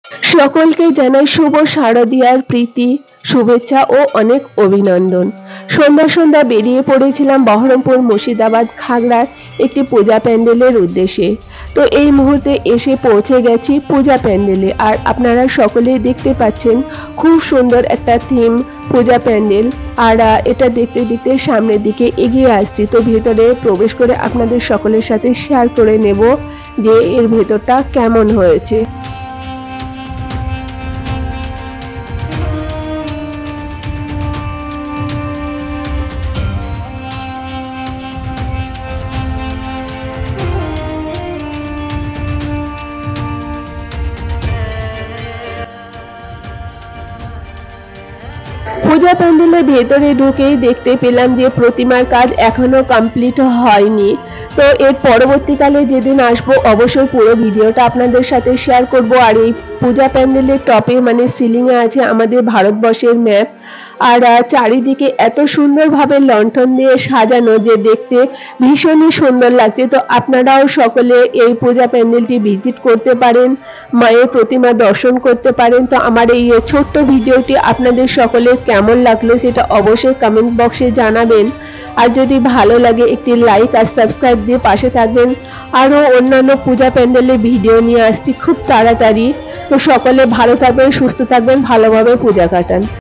সকলকে জানাই শুভ শারদীয়ার প্রীতি, শুভেচ্ছা ও অনেক অভিনন্দন। সন্ধ্যা বেরিয়ে পড়েছিলাম বহরমপুর মুর্শিদাবাদ খাগড়ার একটি পূজা প্যান্ডেলের উদ্দেশ্যে। তো এই মুহূর্তে এসে পৌঁছে গেছি পূজা প্যান্ডেলে। আর আপনারা সকলেই দেখতে পাচ্ছেন খুব সুন্দর একটা থিম পূজা প্যান্ডেল। আর এটা দেখতে দেখতে সামনের দিকে এগিয়ে আসছি। তো ভেতরে প্রবেশ করে আপনাদের সকলের সাথে শেয়ার করে নেব যে এর ভেতরটা কেমন হয়েছে। পূজা প্যান্ডেলের ভেতরে ঢুকেই দেখতে পেলাম যে প্রতিমার কাজ এখনো কমপ্লিট হয়নি। তো এর পরবর্তীকালে যেদিন আসবো অবশ্যই পুরো ভিডিওটা আপনাদের সাথে শেয়ার করব। আর এই পূজা প্যান্ডেলের টপে মানে সিলিংয়ে আছে আমাদের ভারতবর্ষের ম্যাপ। আর চারিদিকে এত সুন্দরভাবে লণ্ঠন দিয়ে সাজানো যে দেখতে ভীষণই সুন্দর লাগছে। তো আপনারাও সকলে এই পূজা প্যান্ডেলটি ভিজিট করতে পারেন, মায়ের প্রতিমা দর্শন করতে পারেন। তো আমার এই ছোট্ট ভিডিওটি আপনাদের সকলের কেমন লাগলো সেটা অবশ্যই কমেন্ট বক্সে জানাবেন। আর যদি ভালো লাগে একটি লাইক আর সাবস্ক্রাইব দিয়ে পাশে থাকবেন। আরও অন্যান্য পূজা প্যান্ডেলের ভিডিও নিয়ে আসছি খুব তাড়াতাড়ি। তো সকলে ভালো থাকবেন, সুস্থ থাকবেন, ভালোভাবে পূজা কাটান।